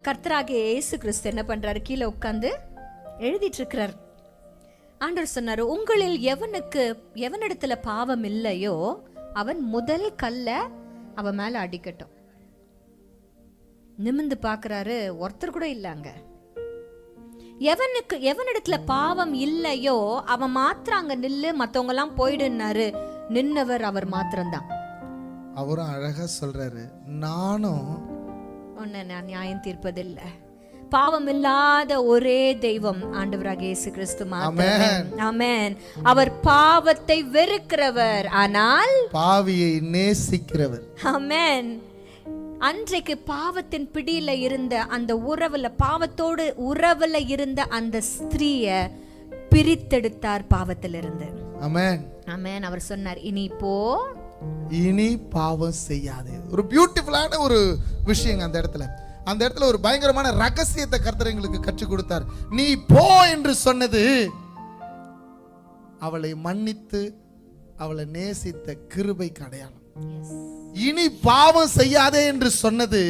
கர்த்தராகிய இயேசு கிறிஸ்து என்ன பண்றாரு? கீழே உட்கார்ந்து எழுதிட்டு இருக்கிறார். ஆண்டவர் சொன்னாரு, உங்களில் எவனிடத்துல பாவம் இல்லையோ அவன் முதல் கல்ல அவன் மேல அடிக்கட்டும். நிமிந்து பாக்குறாரு, ஒருத்தர் கூட இல்லங்க. எவனிடத்துல பாவம் இல்லையோ அவன் மாத்திரம் அங்க நில்லு, மத்தவங்க எல்லாம் போயிடுனாரு. நின்னவர் அவர் மாத்திரம்தான். அவரும் அழகா சொல்றாரு, நானும் உன்னை நான் நியாயம் தீர்ப்பதில்லை. பாவம் இல்லாத ஒரே தெய்வம் ஆண்டவராகிய இயேசு கிறிஸ்து மாத்திரமே. ஆமென். அவர் பாவத்தை வெறுக்கிறவர், ஆனால் பாவியை நேசிக்கிறவர். ஆமென். அன்றைக்கு பாவத்தின் பிடியில இருந்த அந்த பாவத்தோடு உறவுல இருந்த அந்த ஸ்திரீய பிரித்தெடுத்தார் பாவத்திலிருந்து. ஆமென். ஆமென். அவர் சொன்னார், இனி பாவம் செய்யாதே. ஒரு பியூட்டிஃபுல்லான ஒரு விஷயம் அந்த இடத்துல ஒரு பயங்கரமான ரகசியத்தை கர்த்தர் எங்களுக்கு கற்றுக் கொடுத்தார். நீ போ என்று சொன்னது அவளை மன்னித்து அவளை நேசித்த கிருபைக்கு அடையாளம். இனி பாவம் செய்யாதே என்று சொன்னது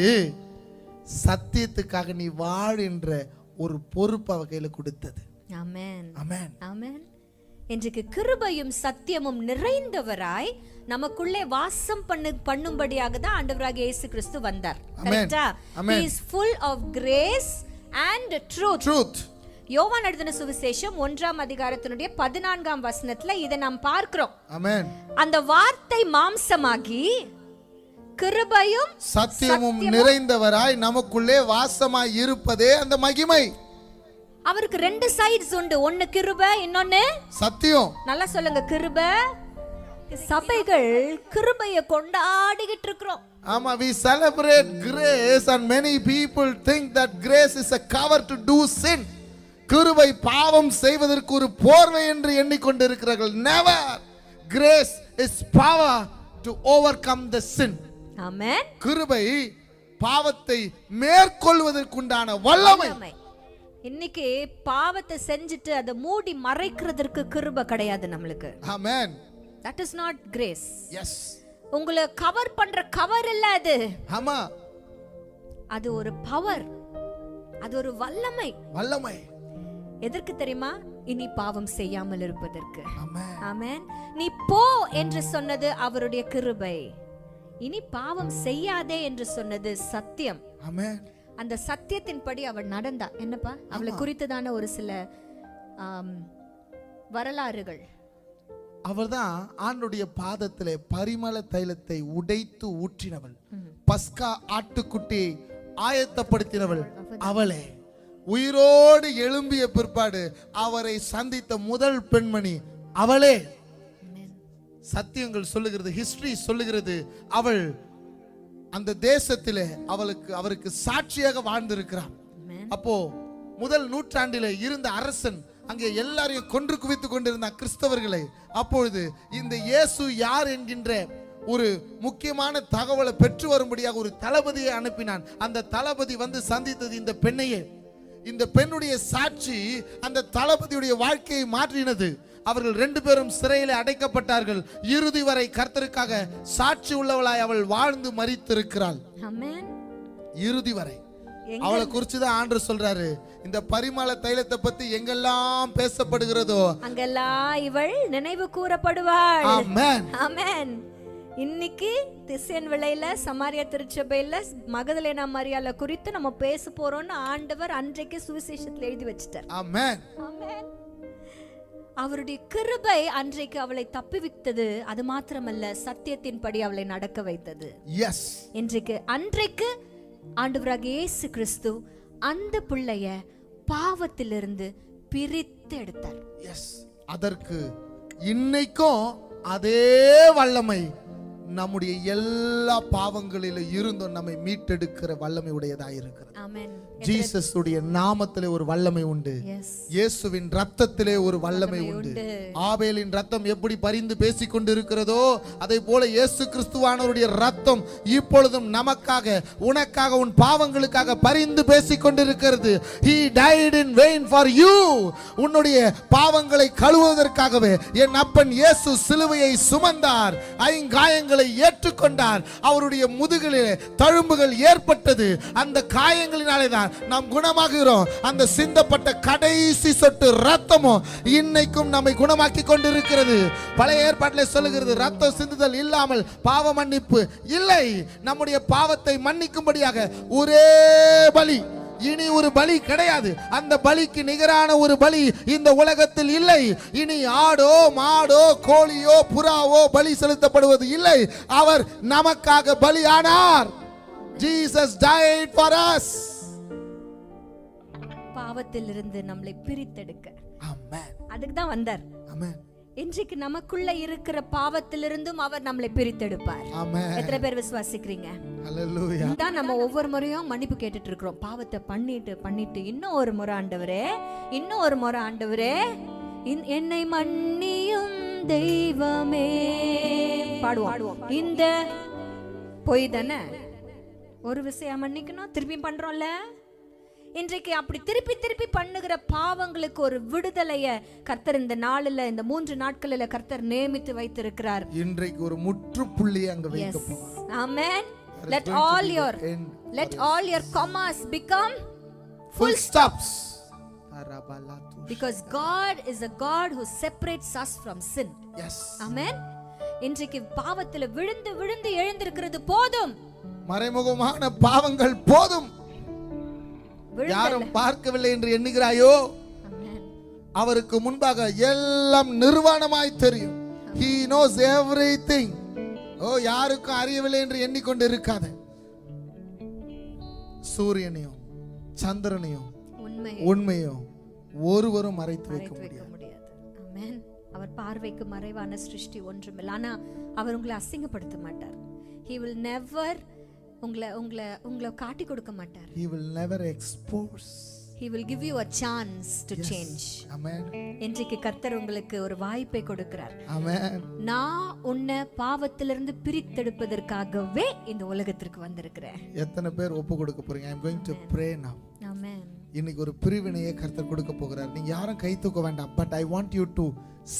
சத்தியத்துக்காக நீ வாழ் என்ற ஒரு பொறுப்பு அவ கையில கொடுத்தது. ஆமென். ஆமென். ஆமென். இன்றைக்கு கிருபையும் சத்தியமும் நிறைந்தவராய் நமக்குள்ளே வாசம் பண்ணும்படியாக தான் ஆண்டவராகிய இயேசு கிறிஸ்து வந்தார். கரெக்ட்டா? He is full of grace and truth. யோவான் எழுதின சுவிசேஷம் 1ஆம் அதிகாரத்தினுடைய 14ஆம் வசனத்துல இதை நாம் பார்க்கிறோம். ஆமென். அந்த வார்த்தை மாம்சமாகி கிருபையும் சத்தியமும் நிறைந்தவராய் நமக்குள்ளே வாசமாய் இருப்பதே அந்த மகிமை. அவருக்கு 2 சைட்ஸ் உண்டு. ஒன்னு கிருபை, இன்னொன்னு சத்தியம். நல்லா சொல்லுங்க, கிருபை. சபைகள் கிருபையை கொண்டாடிக்கிட்டு இருக்கிறோம். ஆமா, we celebrate grace and many people think that grace is a cover to do sin. கிருபை பாவம் செய்வதற்கு ஒரு போர்வை என்று எண்ணிக்கொண்டிருக்கிறார்கள். Never. Grace is power to overcome the sin. ஆமென். கிருபை பாவத்தை மேற்கொள்வதற்குண்டான வல்லமை. இன்னைக்கு பாவத்தை செஞ்சிட்டு அதை மூடி மறைக்கிறதுக்கு கிருபை கிடையாது நம்மளுக்கு. ஆமென். That is not grace. Yes. உங்களை கவர் பண்ற கவர் இல்ல அது. ஆமா. அது ஒரு பவர். அது ஒரு வல்லமை. வல்லமை. எதற்கு தெரியுமா? இனி பாவம் செய்யாமல் இருப்பதற்கு. ஆமென். ஆமென். நீ போ என்று சொன்னது அவருடைய கிருபை. இனி பாவம் செய்யாதே என்று சொன்னது சத்தியம். ஆமென். அந்த சத்தியத்தின்படி அவள் நடந்தா. என்னப்பா அவளை குறித்ததான ஒரு சில வரலாறுகள். அவள்தான் ஆண்டுடைய பாதத்திலே பரிமள தைலத்தை உடைத்து ஊற்றினவள். பஸ்கா ஆட்டுக்குட்டியை ஆயத்தப்படுத்தினவள் அவளே. உயிரோடு எழும்பிய பிற்பாடு அவரை சந்தித்த முதல் பெண்மணி அவளே. சத்தியங்கள் சொல்லுகிறது, ஹிஸ்டரி சொல்லுகிறது, அவள் அந்த தேசத்திலே அவருக்கு சாட்சியாக வாழ்ந்திருக்கிறார். அப்போ முதல் நூற்றாண்டிலே இருந்த அரசன் அங்கே எல்லாரையும் கொன்று குவித்துக் கொண்டிருந்த கிறிஸ்தவர்களை அப்பொழுது இந்த இயேசு யார் என்கின்ற ஒரு முக்கியமான தகவலை பெற்று வரும்படியாக ஒரு தளபதியை அனுப்பினான். அந்த தளபதி வந்து சந்தித்தது இந்த பெண்ணையே. இந்த பெண்ணுடைய சாட்சி அந்த தளபதியுடைய வாழ்க்கையை மாற்றினது. அவர்கள் 2 பேரும் சிறையிலே அடைக்கப்பட்டார்கள். இறுதி வரை கர்த்தருக்காக சாட்சி உள்ளவளாய் அவள் வாழ்ந்து மரித்திருக்கிறாள். ஆமென். இறுதி வரை அவளை குறிச்சுதான் ஆண்டவர் சொல்றாரு, இந்த பரிமள தைலத்தை பத்தி எங்கெல்லாம் பேசப்படுகிறதோ அங்கெல்லாம் இவள் நினைவு கூறப்படுவாள். ஆமென். ஆமென். இன்னைக்கு திசையன் விளையில சமாரியா திருச்சபையில மகதலேனா மரியாளை குறித்து நம்ம பேச போறோம்னு ஆண்டவர் அன்றைக்கு சுவிசேஷத்துல எழுதி வச்சிட்டார். ஆமென். ஆமென். அவருடைய கிருபை அன்றைக்கு அவளை தப்பிவித்தது. அது மாத்திரமல்ல, சத்தியத்தின்படி அவளை நடக்க வைத்தது. எஸ். அன்றைக்கு ஆண்டவராகிய இயேசு கிறிஸ்து அந்த பிள்ளைய பாவத்திலிருந்து பிரித்து எடுத்தார். எஸ். அதற்கு இன்னைக்கும் அதே வல்லமை நம்முடைய எல்லா பாவங்களிலும் இருந்தும் நம்மை மீட்டெடுக்கிற வல்லமை உடையதாக இருக்கிறது. ஆமென். ஜீசஸ் உடைய நாமத்திலே ஒரு வல்லமை உண்டு. இயேசுவின் ரத்தத்திலே ஒரு வல்லமை உண்டு. ஆபேலின் ரத்தம் எப்படி பரிந்து பேசிக் கொண்டு இருக்கிறதோ அதே போல இயேசு கிறிஸ்துவானவருடைய ரத்தம் இப்பொழுதும் நமக்காக, உனக்காக, உன் பாவங்களுக்காக பரிந்து பேசிக் கொண்டிருக்கிறது. He died in vain for you. உன்னுடைய பாவங்களை கழுவுவதற்காகவே என் அப்பன் இயேசு சிலுவையை சுமந்தார். ஐங்காயங்கள் பாவங்களை ஏற்றுக்கொண்டார். அவருடைய முதுகிலே தழும்புகள் ஏற்பட்டது. அந்த காயங்களினாலே தான் நாம் குணமாகிறோம். அந்த சிந்தப்பட்ட கடைசி சொட்டு ரத்தமும் இன்னைக்கும் நம்மை குணமாக்கி கொண்டிருக்கிறது. பழைய ஏற்பாட்டிலே சொல்லுகிறது, ரத்தம் சிந்துதல் இல்லாமல் பாவ மன்னிப்பு இல்லை. நம்முடைய பாவத்தை மன்னிக்கும்படியாக ஒரே பலி, இனி ஒரு பலி கிடையாது. அந்த பலிக்கு நிகரான ஒரு பலி இந்த உலகத்தில் இல்லை. இனி ஆடோ மாடோ கோழியோ புறாவோ பலி செலுத்தப்படுவது இல்லை. அவர் நமக்காக பலியானார். Jesus died for us. பாவத்திலிருந்து நம்மை பிரித்தெடுக்க ஆமென். அதுக்கு தான் வந்தார். ஆமென். இன்றைக்கு நமக்குள்ள இருக்கிற பாவத்திலிருந்தும் அவர் நம்மை பிரித்தெடுப்பார். ஆமென். எத்தனை பேர் விசுவாசிக்கிறீங்க? ஹalleluya. தான் நம்ம ஒவ்வொரு முறையும் மன்னிப்பு கேட்டுட்டு இருக்கிறோம். பாவத்தை பண்ணிட்டு இன்னும் ஒரு முறை ஆண்டவரே, இன்னும் ஒரு முறை ஆண்டவரே, என்னை மன்னியும் தெய்வமே பாடுவோம். இந்த பொய் தானே, ஒரு விஷயம் மன்னிக்கணும், திருப்பி பண்றோம்ல. இன்றைக்கு அப்படி திருப்பி பண்ணுகிற பாவங்களுக்கு ஒரு விடுதலையை கர்த்தர் இந்த நாளில், இந்த 3 நாட்களில் கர்த்தர் நியமித்து வைத்திருக்கிறார். இன்றைக்கு ஒரு முற்றுப்புள்ளி அங்க வைக்க போறோம். ஆமென். Let all your commas become full stops. Because God is a God who separates us from sin. Yes. Amen. இன்றைக்கு பாவத்தில் விழுந்து எழுந்திருக்கிறது போதும். மறைமுகமான பாவங்கள் போதும். யாரும் பார்க்கவில்லை என்று எண்ணுகிறாயோ, அவருக்கு முன்பாக எல்லாம் நிர்வாணமாய் தெரியும். He knows everything. ஓ, யாருக்கும் அறியவில்லை என்று எண்ணிக்கொண்டு இருக்காத. சூரியனையும் சந்திரனையும் உண்மையும் ஒருவரும் மறைத்து வைக்க முடியாது. ஆமென். அவர் பார்வைக்கு மறைவான சிருஷ்டி ஒன்றுமில்லை. ஆனா அவர் உங்களை அசிங்கப்படுத்த மாட்டார். He will never உங்களை காட்டி கொடுக்க மாட்டார். He will never expose. He will give you a chance to change. Amen. இன்றைக்கு கர்த்தர் உங்களுக்கு ஒரு வாய்ப்பை கொடுக்கிறார். Amen. நான் உன்னை பாவத்திலிருந்து பிரித்தெடுப்பதற்காகவே இந்த உலகத்திற்கு வந்திருக்கிறேன். எத்தனை பேர் ஒப்பு கொடுக்க போறீங்க? I am going to pray now. Amen. இன்னைக்கு ஒரு பிரிவினையை கர்த்தர் கொடுக்க போகிறார். நீங்க யாரும் கை தூக்க வேண்டாம். But I want you to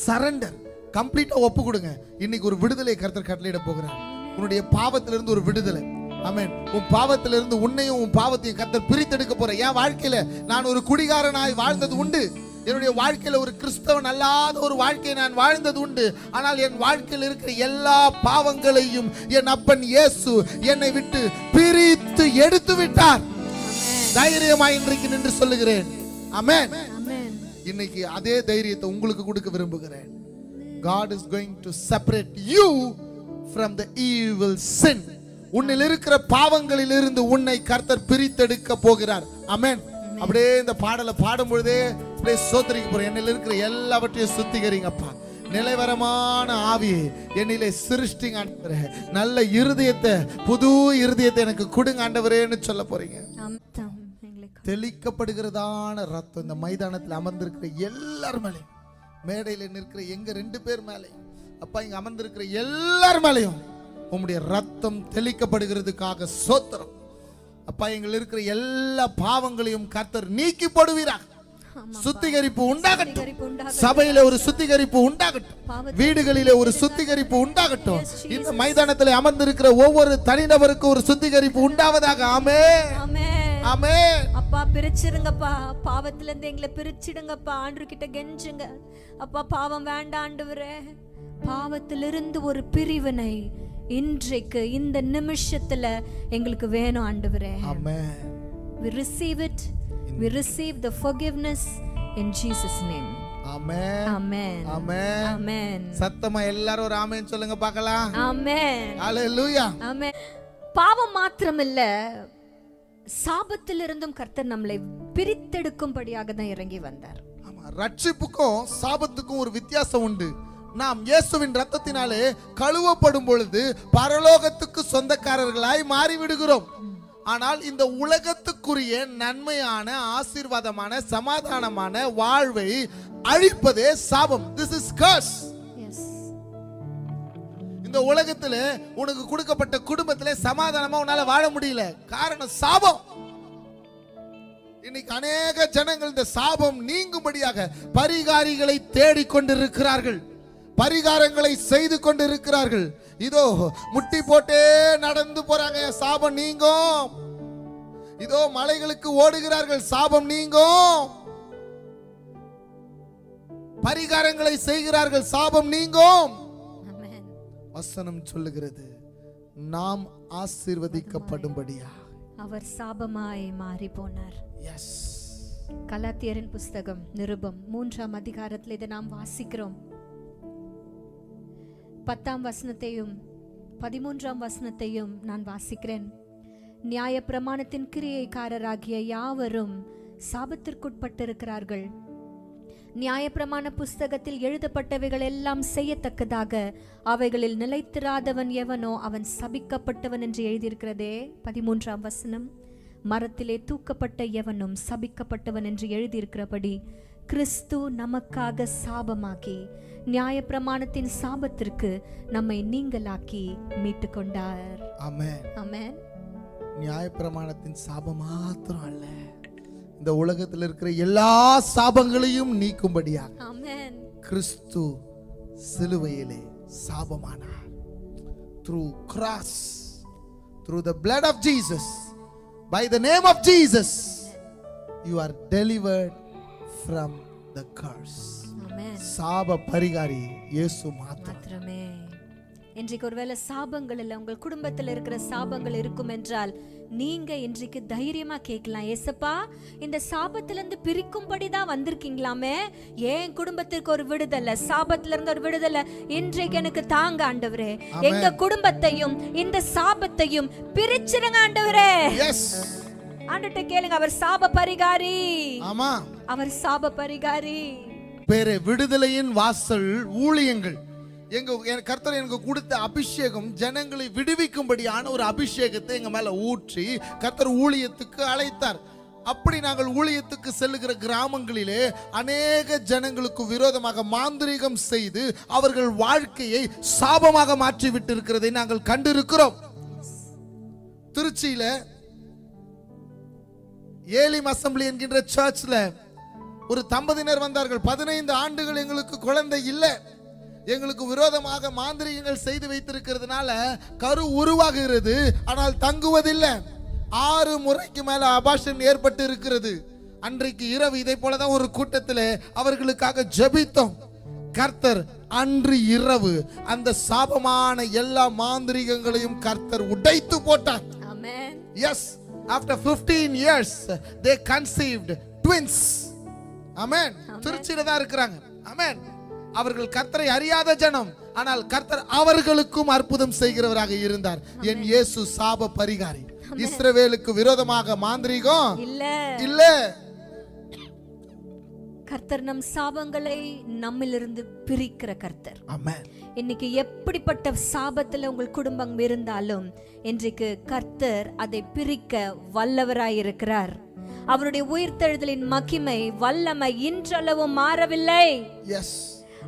surrender. கம்ப்ளீட்டா ஒப்பு கொடுங்க. இன்னைக்கு ஒரு விடுதலை கர்த்தர் கட்டளையிட போகிறார். உன்னுடைய பாவத்திலிருந்து ஒரு விடுதலை. ஆமென். உன் பாவத்திலிருந்து உன்னையும் உன் பாவத்தையும் கர்த்தர் பிரித்தெடுக்க போற. என் வாழ்க்கையில நான் ஒரு குடிகாரனாய் வாழ்ந்தது உண்டு. என்னுடைய வாழ்க்கையில ஒரு கிறிஸ்தவன் அல்லாத ஒரு வாழ்க்கையை நான் வாழ்ந்தது உண்டு. ஆனால் என் வாழ்க்கையில் இருக்கிற எல்லா பாவங்களையும் என் அப்பன் இயேசு என்னை விட்டு பிரித்து எடுத்து விட்டார். தைரியமாய் இன்றைக்கு நின்று சொல்லுகிறேன். ஆமென். இன்னைக்கு அதே தைரியத்தை உங்களுக்கு கொடுக்க விரும்புகிறேன். God is going to separate you from the evil sin. உன்னில் இருக்கிற பாவங்களில் இருந்து உன்னை கர்த்தர் பிரித்தெடுக்க போகிறார். ஆமென். அப்படியே இந்த பாடலை பாடும் பொழுதே அப்படியே ஸ்தோத்திரிக்க போறேன். என்னில் இருக்கிற எல்லாவற்றையும் சுத்திகரிங்கப்பா. நிலைவரமான ஆவியை என்னிலே சிருஷ்டிங்க ஆண்டவரே. நல்ல இருதயத்தை, புது இருதயத்தை எனக்கு கொடுங்க ஆண்டவரேன்னு சொல்ல போறீங்க. தெளிக்கப்படுகிறதான ரத்தம் இந்த மைதானத்தில் அமர்ந்திருக்கிற எல்லார் மேலையும், மேடையில் நிற்கிற எங்க 2 பேர் மேலையும், அப்பா இங்க அமர்ந்திருக்கிற எல்லார் மேலையும் உம்முடைய ரத்தம் தெளிக்கப்படுகிறதுக்காக ஸ்தோத்திரம். அப்பா எங்கள் இருக்கிற எல்லா பாவங்களையும் கர்த்தர் நீக்கி போடுவீராக. சுத்திகரிப்பு உண்டாகட்டும். சபையில ஒரு சுத்திகரிப்பு உண்டாகட்டும். வீடுகளிலே ஒரு சுத்திகரிப்பு உண்டாகட்டும். இந்த மைதானத்தில் அமர்ந்திருக்கிற ஒவ்வொரு தனிநபருக்கும் ஒரு சுத்திகரிப்பு உண்டாவதாக. ஆமென். ஆமென். அப்பா பிரிச்சிடுங்கப்பா, பாவத்துல இருந்து எங்களை பிரிச்சிடுங்கப்பா. ஆண்டவர் கிட்ட கெஞ்சுங்க. அப்பா பாவம் வேண்டாம் ஆண்டவரே. பாவத்திலிருந்து ஒரு பிரிவினை இன்றைக்கு இந்த நிமிஷத்துல எங்களுக்கு வேணும் ஆண்டவரே. ஆமென். We receive it. We receive the forgiveness in Jesus name. Amen. Amen. Amen. Amen. சத்தமா எல்லாரும் ஒரு ஆமென் சொல்லுங்க பார்க்கலாம். Amen. Hallelujah. Amen. பாவம் மாத்திரமல்ல, சாபத்திலிருந்தும் கர்த்தர் நம்மை பிரித்தெடுக்கும்படியாக தான் இறங்கி வந்தார். ஆமா, ரட்சிப்புக்கும் சாபத்துக்கும் ஒரு வித்தியாசம் உண்டு. நாம் இயேசுவின் இரத்தத்தினாலே கழுவப்படும் பொழுது பரலோகத்துக்கு சொந்தக்காரர்களாய் மாறிவிடுகிறோம். ஆனால் இந்த உலகத்துக்குரிய நன்மையான, ஆசீர்வாதமான, சமாதானமான வாழ்வை அழிப்பதே சாபம். This is curse. Yes. இந்த உலகத்திலே உனக்கு கொடுக்கப்பட்ட குடும்பத்திலே சமாதானமா உன்னால வாழ முடியல. காரணம் சாபம். இன்னைக்கு அநேக ஜனங்கள் இந்த சாபம் நீங்கும்படியாக பரிகாரிகளை தேடிக்கொண்டிருக்கிறார்கள். பரிகாரங்களை செய்து கொண்டிருக்கிறார்கள். இதோ முட்டி போட்டே நடந்து போறாங்க, சாபம் நீங்கும். இதோ மலைகளுக்கு ஓடுகிறார்கள், சாபம் நீங்கும். பரிகாரங்களை செய்கிறார்கள், சாபம் நீங்கும். வசனம் சொல்லுகிறது, நாம் ஆசீர்வதிக்கப்படும்படியா அவர் சாபமாய் மாறி போனார். கலாத்தியரின் புஸ்தகம் நிருபம் 3ஆம் அதிகாரத்தில் இதை நாம் வாசிக்கிறோம். 10ஆம் வசனத்தையும் 13ஆம் வசனத்தையும் நான் வாசிக்கிறேன். நியாய பிரமாணத்தின் கிரியைக்காரராகிய யாவரும் சாபத்திற்குட்பட்டிருக்கிறார்கள். நியாயப்பிரமாண புஸ்தகத்தில் எழுதப்பட்டவைகள் எல்லாம் செய்யத்தக்கதாக அவைகளில் நிலைத்திராதவன் எவனோ அவன் சபிக்கப்பட்டவன் என்று எழுதியிருக்கிறதே. 13ஆம் வசனம், மரத்திலே தூக்கப்பட்ட எவனும் சபிக்கப்பட்டவன் என்று எழுதியிருக்கிறபடி கிறிஸ்து நமக்காக சாபமாக்கி நியாயப்பிரமாணத்தின் சாபத்திற்கு நம்மை நீங்களாக்கி மீட்டு கொண்டார். ஆமென், ஆமென். நியாயப்பிரமாணத்தின் சாபம் மாத்திரம் அல்ல, இந்த உலகத்தில் இருக்கிற எல்லா சாபங்களையும் நீக்கும்படியாக கிறிஸ்து சிலுவையிலே சாபமானார். through cross, through the blood of Jesus, by the name of Jesus, you are delivered from the curse. சாப பரிகாரி இயேசு மாத்திரமே. இன்றைக்கு ஒருவேளை சாபங்கள் இல்ல, உங்கள் குடும்பத்தில் இருக்கிற சாபங்கள் இருக்கும் என்றால் நீங்க இன்றைக்கு தைரியமா கேட்கலாம், ஏசப்பா இந்த சாபத்திலிருந்து பிரிக்கும்படிதான் வந்திருக்கீங்களாமே, என் குடும்பத்திற்கு ஒரு விடுதலை, சாபத்துல இருந்து ஒரு விடுதலை இன்றைக்கு எனக்கு தாங்க ஆண்டவரே. எங்க குடும்பத்தையும் இந்த சாபத்தையும் பிரிச்சிருங்க ஆண்டவரே. ஆண்டவர்ட்ட கேளுங்க, அவர் சாப பரிகாரி. ஆமா, அவர் சாப பரிகாரி. பேரே விடுதலையின் வாசல் ஊழியங்கள். கர்த்தர் எனக்கு கொடுத்த அபிஷேகம் ஜனங்களை விடுவிக்கும்படியான ஒரு அபிஷேகத்தை எங்க மேல ஊற்றி கர்த்தர் ஊழியத்துக்கு அழைத்தார். அப்படி நாங்கள் ஊழியத்துக்கு செல்லுகிற கிராமங்களிலே அநேக ஜனங்களுக்கு விரோதமாக மாந்திரீகம் செய்து அவர்கள் வாழ்க்கையை சாபமாக மாற்றி விட்டு இருக்கிறதை நாங்கள் கண்டிருக்கிறோம். திருச்சியில ஏலிம் அசம்பிளி என்கின்ற சர்ச்ல ஒரு தம்பதியினர் வந்தார்கள். 15 ஆண்டுகள் எங்களுக்கு குழந்தை இல்லை, எங்களுக்கு விரோதமாக மாந்திரிகங்கள் செய்து வைத்திருக்கிறதுனால கரு உருவாகிறது, ஆனால் தங்குவதில்லை. 6 முறைக்கு மேல அபார்ஷன் ஏற்பட்டு இருக்கிறது. அன்றைக்கு இரவு இதை போலதான் ஒரு கூட்டத்தில் அவர்களுக்காக ஜெபித்தோம். கர்த்தர் அன்று இரவு அந்த சாபமான எல்லா மாந்திரிகங்களையும் கர்த்தர் உடைத்து போட்டார். Yes, after 15 years they conceived twins. Amen. திருச்சியில தான் இருக்கிறாங்க. Amen. அவர்கள் கர்த்தரை அறியாத ஜனம், ஆனால் கர்த்தர் அவர்களுக்கும் அற்புதம் செய்கிறவராக இருந்தார். என் இயேசு சாப பரிகாரி. இஸ்ரவேலுக்கு விரோதமாக மாந்திரீகம் இல்ல. கர்த்தர் நம் சாபங்களை நம்மிலிருந்து பிரிக்கிற கர்த்தர். ஆமென். இன்னைக்கு எப்படிப்பட்ட சாபத்துல உங்கள் குடும்பம் இருந்தாலும் இன்றைக்கு கர்த்தர் அதை பிரிக்க வல்லவராய் இருக்கிறார். அவருடைய உயிர்த்தெழுதலின் மகிமை வல்லமை இன்றளவும் மாறவில்லை. எஸ்,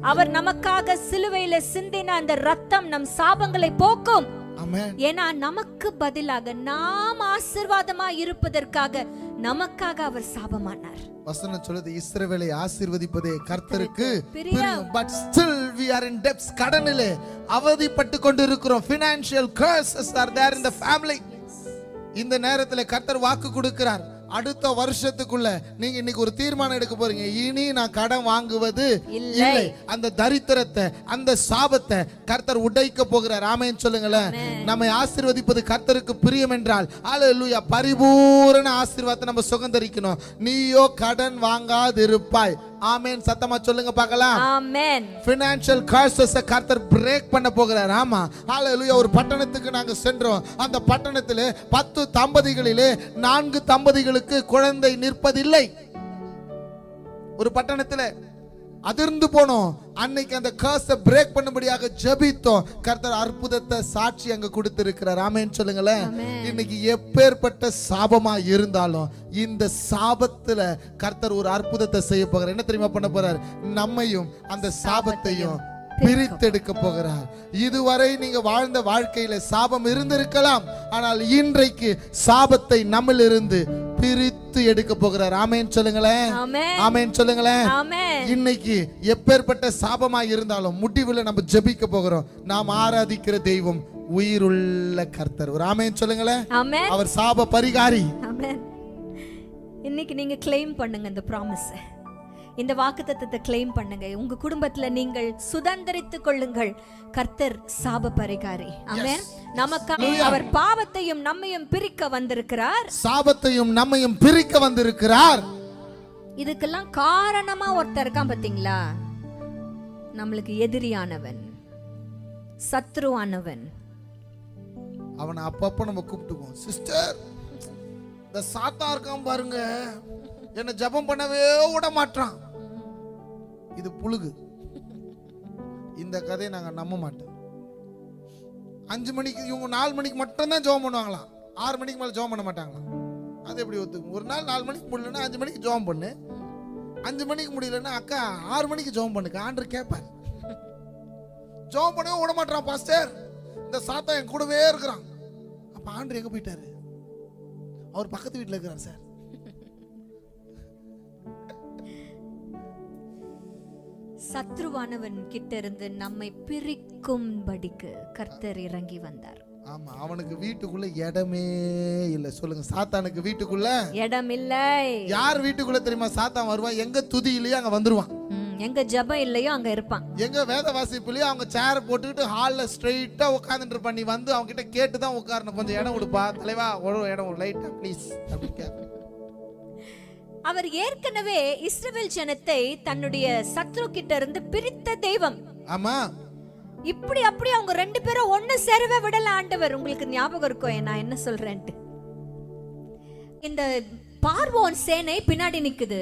அவர் நமக்காக சிலுவையில சிந்தின அந்த ரத்தம் நம் சாபங்களை போக்கும். ஆமென். ஏன்னா நமக்கு பதிலாக நாம் ஆசீர்வாதமா இருப்பதற்காக நமக்காக அவர் சாபமானார். வசனம் சொல்லுது, இஸ்ரவேலை ஆசீர்வதிப்பதே கர்த்தருக்கு பிரியம். But still we are in debts. கடனிலே அவதிப்பட்டு கொண்டிருக்கிறோம். Financial curses are there in the family. இந்த நேரத்தில் கர்த்தர் வாக்கு கொடுக்கிறார், அடுத்த வருஷத்துக்குள்ள நீங்க இன்னைக்கு ஒரு தீர்மானம் எடுக்க போறீங்க, இனி நான் கடன் வாங்குவது இல்லை. அந்த தரித்திரத்தை, அந்த சாபத்தை கர்த்தர் உடைக்க போகிறார். ஆமென் சொல்லுங்களேன். நம்மை ஆசீர்வதிப்பது கர்த்தருக்கு பிரியம் என்றால் ஹல்லேலூயா, பரிபூரண ஆசீர்வாதத்தை நம்ம சுகந்தரிக்கணும். நீயோ கடன் வாங்காதிருப்பாய். ஆமென். சத்தமா சொல்லுங்க பார்க்கலாம். ஆமென். Financial curses கர்த்தர் பிரேக் பண்ண போகிறார். ஆமா, ஹல்லேலூயா. ஒரு பட்டணத்துக்கு நாங்க சென்றோம். அந்த பட்டணத்திலே 10 தம்பதிகளிலே 4 தம்பதிகளுக்கு குழந்தை நிற்பதில்லை. ஒரு பட்டணத்தில் அதிர்ந்து போனோம். அன்னைக்கு அந்த கர்ஸை பிரேக் பண்ணும்படியாக ஜெபித்தோம். கர்த்தர் அற்புதத்தை சாட்சி அங்க கொடுத்திருக்கிறார். ஆமென் சொல்லுங்களேன். இன்னைக்கு எப்பேற்பட்ட சாபமா இருந்தாலும் இந்த சாபத்துல கர்த்தர் ஒரு அற்புதத்தை செய்ய போகிறார். என்ன தெரியுமா பண்ண போறார்? நம்மையும் அந்த சாபத்தையும் பிரித்தெடுக்க போகிறார். இதுவரை நீங்க வாழ்ந்த வாழ்க்கையில சாபம் இருந்திருக்கலாம், ஆனால் இன்றைக்கு சாபத்தை நம்மிலிருந்து பிரித்து எடுக்க போகிறார். ஆமென் சொல்லுங்களேன். ஆமென். ஆமென் சொல்லுங்களேன். ஆமென். இன்னைக்கு எப்பேற்பட்ட சாபமா இருந்தாலும் முடிவில் நம்ம ஜெபிக்க போகிறோம். நாம் ஆராதிக்கிற தெய்வம் உயிருள்ள கர்த்தர். ஒரு ஆமென் சொல்லுங்களேன். ஆமென். அவர் சாப பரிகாரி. ஆமென். இன்னைக்கு நீங்க கிளைம் பண்ணுங்க இந்த ப்ராமிஸ், இந்த வாக்குத்தத்தத்தை கிளைம் பண்ணுங்க. உங்க குடும்பத்துல நீங்கள் சுதந்திரித்துக் கொள்ளுங்கள். கர்த்தர் சாப பரிகாரி. ஆமென். நமக்கு அவர் பாவத்தையும் நம்மையும் பிரிக்க வந்திருக்கிறார். சாபத்தையும் நம்மையும் பிரிக்க வந்திருக்கிறார். இதுக்கெல்லாம் காரணமா ஒருத்தர் இருக்கான் பாத்தீங்களா? நம்மளுக்கு எதிரியானவன், சத்ருவானவன். அவனை அப்பப்ப நம்ம கூப்பிட்டுக்குவோம். சிஸ்டர், இந்த சாத்தா இருக்கான் பாருங்க, என்ன ஜெபம் பண்ணவே விட மாட்டான். இது புழுகு. இந்த கதையை நாங்க நம்ப மாட்டோம். 5 மணிக்கு இவங்க 4 மணிக்கு மட்டும் தான் ஜெபம் பண்ணுவாங்களாம். 6 மணிக்கு மேல ஜெபம் பண்ண மாட்டாங்களாம். அது எப்படி ஒத்துக்கும்? ஒரு நாள் 4 மணிக்கு முடியலன்னா 5 மணிக்கு ஜெபம் பண்ணு, 5 மணிக்கு முடியலன்னா அக்கா 6 மணிக்கு ஜெபம் பண்ணுங்க. ஆண்டவர் கேட்பார். ஜெபம் பண்ணவே விட மாட்டான் பாஸ்டர். இந்த சாத்தா என் கூடவே இருக்கிறான். அப்ப ஆண்டவர் எங்க போயிட்டாரு? அவர் பக்கத்து வீட்டுல இருக்கிறார் சார். சத்ருவானவன் கிட்ட இருந்து நம்மை பிரிக்கும்படிக்கு கர்த்தர் இறங்கி வந்தார். ஆமா, அவனுக்கு வீட்டுக்குள்ள இடமே இல்ல. சொல்லுங்க, சாத்தானுக்கு வீட்டுக்குள்ள இடம் இல்லை. யார் வீட்டுக்குள்ள தெரியுமா சாத்தான் வருவான்? எங்க துதி இல்லையோ அங்க வந்துருவான். எங்க ஜெபம் இல்லையோ அங்க இருப்பான். எங்க வேத வாசிப்புலயோ அவங்க சேர் போட்டுக்கிட்டு ஹால்ல ஸ்ட்ரைட்டா உட்கார்ந்துட்டு இருப்பான். நீ வந்து அவங்க கிட்ட கேட்டுதான் உட்காரணும். கொஞ்சம் இடம் கொடுப்பா தலைவா, ஒரு இடம், ஒரு லைட்டா ப்ளீஸ் அப்படி கேட்க. அவர் ஏற்கனவே இஸ்ரவேல் ஜனத்தை தன்னுடைய சத்ரு கிட்ட இருந்து பிரித்த தெய்வம். ஆமா, இப்படி அப்படி அவங்க 2 பேரும் ஒண்ணு சேரவே விடல ஆண்டவர். உங்களுக்கு ஞாபகம் இருக்கும் நான் என்ன சொல்றேன்ட்டு. இந்த பார்வோன் சேனை பின்னாடி நிக்குது,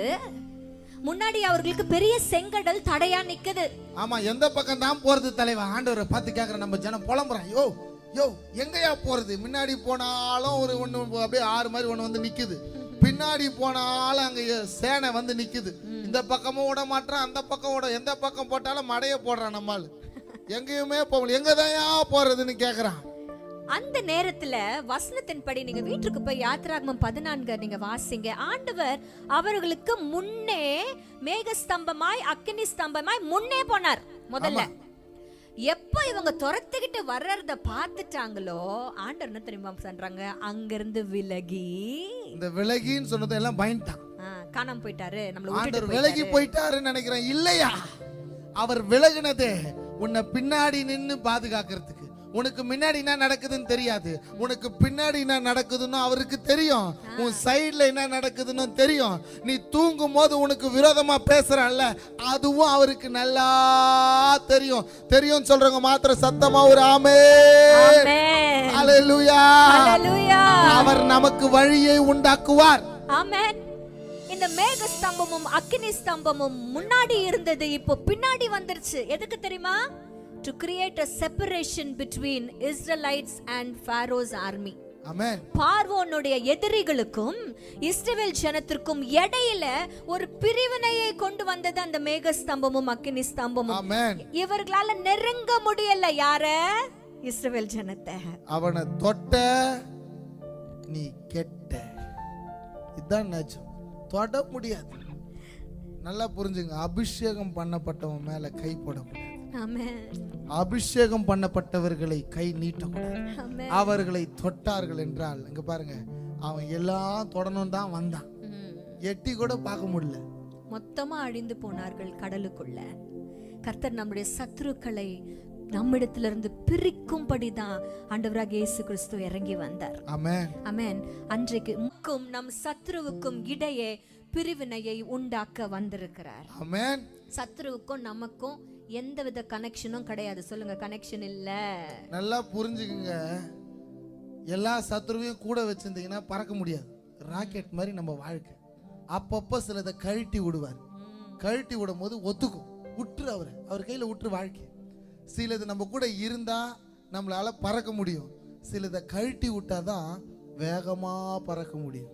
முன்னாடி அவர்களுக்கு பெரிய செங்கடல் தடையா நிக்குது. ஆமா, எந்த பக்கம் தான் போறது தலைவா? ஆண்டவரை பார்த்து கேக்குற நம்ம ஜனம் புலம்புறான். யோ யோ எங்கயா போறது? முன்னாடி போனாலும் ஒரு ஒண்ணு அப்படியே 6 மாதிரி ஒண்ணு வந்து நிக்குது, பின்னாடி போனாலும் அங்க சேனை வந்து நிக்குது. இந்த பக்கமும் விட மாட்டான், அந்த பக்கம் விட, எந்த பக்கம் போட்டாலும் மடைய போடுறான். நம்மால் எங்கேயுமே போகல, எங்கதான் போறதுன்னு கேக்குறான். அந்த நேரத்துல வசனத்தின்படி நீங்க வீட்டுக்கு போய் யாத்திராகமம் 14 நீங்க வாசிங்க. ஆண்டவர் அவர்களுக்கு முன்னே மேகஸ்தம்பமாய் அக்கினி ஸ்தம்பமாய் முன்னே போனார். முதல்ல எப்ப இவங்க துரத்துக்கிட்டு வர்றத பார்த்துட்டாங்களோ ஆண்டவர் என்ன தெரியுமா சொல்றாங்க? அங்கிருந்து விலகி, இந்த விலகின்னு சொன்னது எல்லாம் பயன்ட்டான். காணாம போயிட்டாரு, ஆண்டவர் விலகி போயிட்டாருன்னு நினைக்கிறேன். இல்லையா, அவர் விலகினதே உன்னை பின்னாடி நின்னு பாதுகாக்கிறதுக்கு. உனக்கு முன்னாடி என்ன நடக்குதுன்னு தெரியாது, உனக்கு பின்னாடி என்ன நடக்குதுன்னு அவருக்கு தெரியும். உன் சைடுல என்ன நடக்குதுன்னு தெரியும். நீ தூங்கும் போது உனக்கு விரோதமா பேசுறல்ல, அதுவும் அவருக்கு நல்லா தெரியும். தெரியும் சொல்றவங்க மாத்திரம் சத்தமா ஒரு ஆமென். ஹல்லேலூயா. அவர் நமக்கு வழியை உண்டாக்குவார். ஆமென். இந்த மேக ஸ்தம்பமும் அக்கினி ஸ்தம்பமும் முன்னாடி இருந்தது, இப்போ பின்னாடி வந்துருச்சு. எதுக்கு தெரியுமா? To create a separation between Israelites and Pharaoh's army. ஆமென். பார்வோனுடைய எதிரிகளுக்கும் இஸ்ரவேல் ஜனத்திற்கும் இடையில ஒரு பிரிவினையை கொண்டு வந்தது அந்த மேக ஸ்தம்பமும் அக்கினி ஸ்தம்பமும். ஆமென். இவர்களால நெருங்க முடியல யார? இஸ்ரவேல் ஜனத்தை. அவனை தொட்ட நீ கெட்ட. இதான் நிஜம். தொட முடியாது. நல்லா புரிஞ்சுங்க. அபிஷேகம் பண்ணப்பட்டவன் மேல கை போடக்கூடாது. அபிஷேகம் பண்ணப்பட்டவர்களை கை நீட்டக்கூடாது. அவர்களை தொட்டார்கள் என்றால் இங்க பாருங்க, அவன் எல்லாம் தொடணும் தான் வந்தான், எட்டி கூட பார்க்க முடியல, மொத்தமா அழிந்து போனார்கள் கடலுக்குள்ள. கர்த்தர் நம்முடைய சத்துருக்களை நம்மிடத்திலிருந்து பிரிக்கும்படிதான் ஆண்டவராகிய இயேசு கிறிஸ்து இறங்கி வந்தார். ஆமென். ஆமென். அன்றைக்கு நம் சத்துருவுக்கும் இடையே பிரிவினையை உண்டாக்க வந்திருக்கிறார். ஆமென். சத்துருவுக்கும் நமக்கும் எந்தவித கனெக்ஷனும் கிடையாது. சொல்லுங்க, கனெக்ஷன் இல்ல. நல்லா புரிஞ்சுக்குங்க. எல்லா சத்துருவையும் கூட வச்சிருந்தீங்கன்னா பறக்க முடியாது. ராக்கெட் மாதிரி நம்ம வாழ்க்கை. அப்பப்ப சிலதை கழட்டி விடுவார். கழட்டி விடும் போது ஒத்துக்கும், விட்டுரு அவர் கையில விட்டுரு வாழ்க்கை. சிலது நம்ம கூட இருந்தா நம்மளால பறக்க முடியும், சிலதை கழட்டி விட்டாதான் வேகமா பறக்க முடியும்.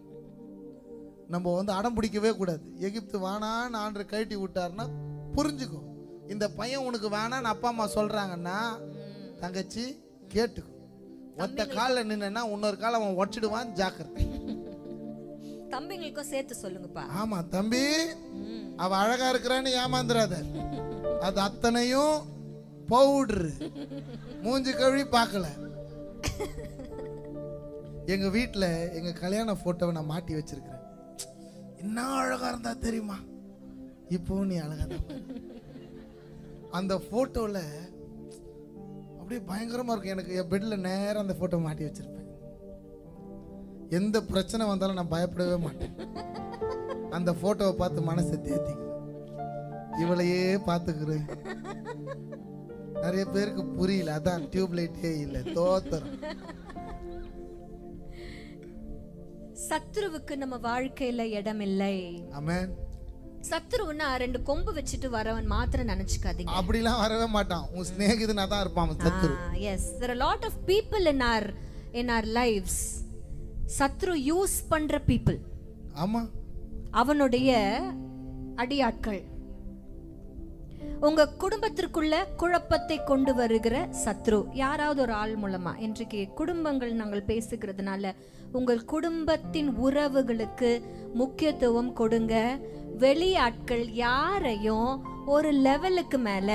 நம்ம வந்து அடம் பிடிக்கவே கூடாது. எகிப்து வேணான்னு ஆண்டவர் கழட்டி விட்டாருன்னா புரிஞ்சுக்கும். இந்த பையன் உனக்கு வேணான்னு அப்பா அம்மா சொல்றாங்கன்னா தங்கச்சி கேட்டுக்கும். ஒத்த காலில் நின்னா இன்னொரு கால அவன் உடச்சிடுவான், ஜாக்கிரதை. தம்பிங்களுக்கும் சேர்த்து சொல்லுங்கப்பா. ஆமா தம்பி, அவ அழகா இருக்கிறான்னு ஏமாந்துறாத. அது அத்தனையும் பவுடர், மூஞ்சி கழுவி பார்க்கல. எங்க வீட்டுல எங்க கல்யாண போட்டோவை நான் மாட்டி வச்சிருக்கிறேன். என்ன அழகா இருந்தா தெரியுமா? இப்போ நீ அழகா தான். அந்த போட்டோல அப்படியே பயங்கரமா இருக்கும். எனக்கு என் பெட்ல நேரம் அந்த போட்டோ மாட்டி வச்சிருப்பேன். எந்த பிரச்சனை வந்தாலும் நான் பயப்படவே மாட்டேன். அந்த போட்டோவை பார்த்து மனசை தேத்திக்கிறேன். இவளையே பார்த்துக்கிறேன். நிறைய பேருக்கு புரியல, அதான் டியூப் லைட்டே இல்லை, தோத்தரும். சத்ருவுக்கு நம்ம வாழ்க்கையில இடம் இல்லை. ஆமென். சத்ருன்னா ரெண்டு கொம்பு வச்சுட்டு வரவன் மாத்திரம் நினைச்சுக்காதீங்க. அப்படிலாம் வரவே மாட்டான். உன் சிநேகிதனா தான் இருப்பான் சத்ரு. Yes, there are a lot of people in our lives. சத்ரு யூஸ் பண்ற people. ஆமா. அவனுடைய அடியாட்கள். உங்க குடும்பத்திற்குள்ள குழப்பத்தை கொண்டு வருகிற சத்ரு யாராவது ஒரு ஆள் மூலமா. இன்றைக்கு குடும்பங்கள் நாங்கள் பேசுகிறதுனால உங்கள் குடும்பத்தின் உறவுகளுக்கு முக்கியத்துவம் கொடுங்க. வெளியாட்கள் யாரையும் ஒரு லெவலுக்கு மேல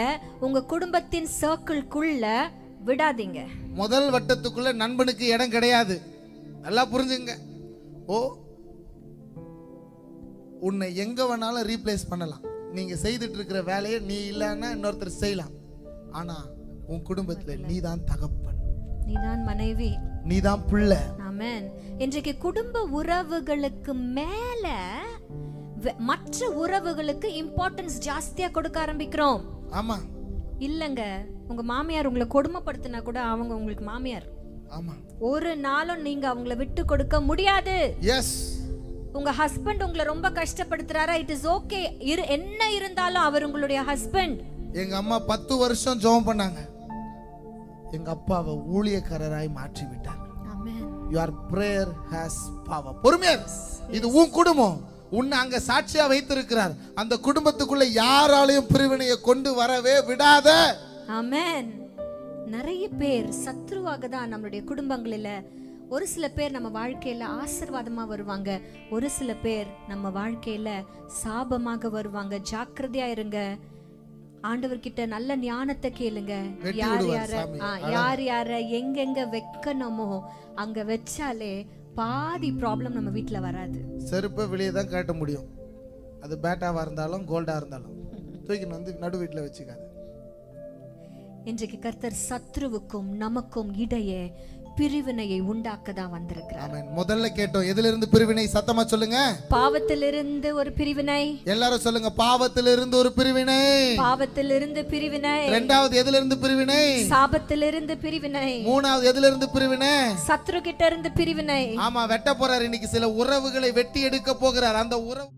உங்க குடும்பத்தின் சர்க்கிள்குள்ள விடாதீங்க. முதல் வட்டத்துக்குள்ள நண்பனுக்கு இடம் கிடையாது. நல்லா புரிஞ்சுங்க. ஓ, உன்னை எங்க வேணாலும் ரீப்ளேஸ் பண்ணலாம். நீங்க செய்துட்டு இருக்கிற வேலையை நீ இல்லைன்னா இன்னொருத்தர் செய்யலாம். ஆனா உன் குடும்பத்துல நீதான் தகப்பன், நீதான் மனைவி, நீதான் பிள்ளை. ஆமென். இன்றைக்கு குடும்ப உறவுகளுக்கு மேல மற்ற உறவுகளுக்கு இம்பார்ட்டன்ஸ் ஜாஸ்தியா கொடுக்க ஆரம்பிக்கிறோம். ஆமா. இல்லங்க, உங்க மாமியார் உங்களை கொடுமைப்படுத்தினா கூட அவங்க உங்களுக்கு மாமியார். ஆமா. ஒரு நாளும் நீங்க அவங்கள விட்டு கொடுக்க முடியாது. எஸ். உங்க ஹஸ்பண்ட் உங்களை ரொம்ப கஷ்டப்படுத்துறாரா, இட் இஸ் ஓகே. என்ன இருந்தாலும் அவர் உங்களுடைய ஹஸ்பண்ட். எங்க அம்மா 10 வருஷம் ஜெபம் பண்ணாங்க. எங்க அப்பாவை ஊழியக்காரராய் மாற்றி விட்டார். ஆமென். your prayer has power. பொறுமையா, இது உன் குடும்பம். உன்னை அங்க சாட்சியா வைத்திருக்கிறார். அந்த குடும்பத்துக்குள்ள யாராலையும் பிரிவினையை கொண்டு வரவே விடாத. ஆமென். நிறைய பேர் சத்ருவாக தான் நம்மளுடைய குடும்பங்களில. ஒரு சில பேர் நம்ம வாழ்க்கையில ஆசீர்வாதமா வருவாங்க, ஒரு சில பேர் நம்ம வாழ்க்கையில சாபமாக வருவாங்க. ஜாக்கிரதையா இருங்க. ஆண்டவர்கிட்ட நல்ல ஞானத்தை கேளுங்க. யார் யார எங்கெங்க வைக்கணுமோ அங்க வச்சாலே பாதி ப்ராப்ளம் நம்ம வீட்டுல வராது. செருப்பை வெளியே தான் காட்ட முடியும். அது பேட்டாவா இருந்தாலும் கோல்டா இருந்தாலும் தூக்கின்னு வந்து நடு வீட்டுல வச்சுக்காது. இன்றைக்கு கர்த்தர் சத்ருவுக்கும் நமக்கும் இடையே பிரிவினையை உண்டாக்கதான் வந்திருக்கிறார். ஆமென். முதல்ல கேட்டோம், எதிலிருந்து பிரிவினை? சத்தமா சொல்லுங்க. பாவத்திலிருந்து ஒரு பிரிவினை. எல்லாரும் சொல்லுங்க, பாவத்திலிருந்து ஒரு பிரிவினை. பாவத்திலிருந்து பிரிவினை. இரண்டாவது எதிலிருந்து பிரிவினை? சாபத்திலிருந்து பிரிவினை. மூணாவது எதிலிருந்து பிரிவினை? சத்ரு கிட்ட இருந்து பிரிவினை. ஆமா, வெட்ட போறார் இன்னைக்கு. சில உறவுகளை வெட்டி எடுக்க போகிறார். அந்த உறவு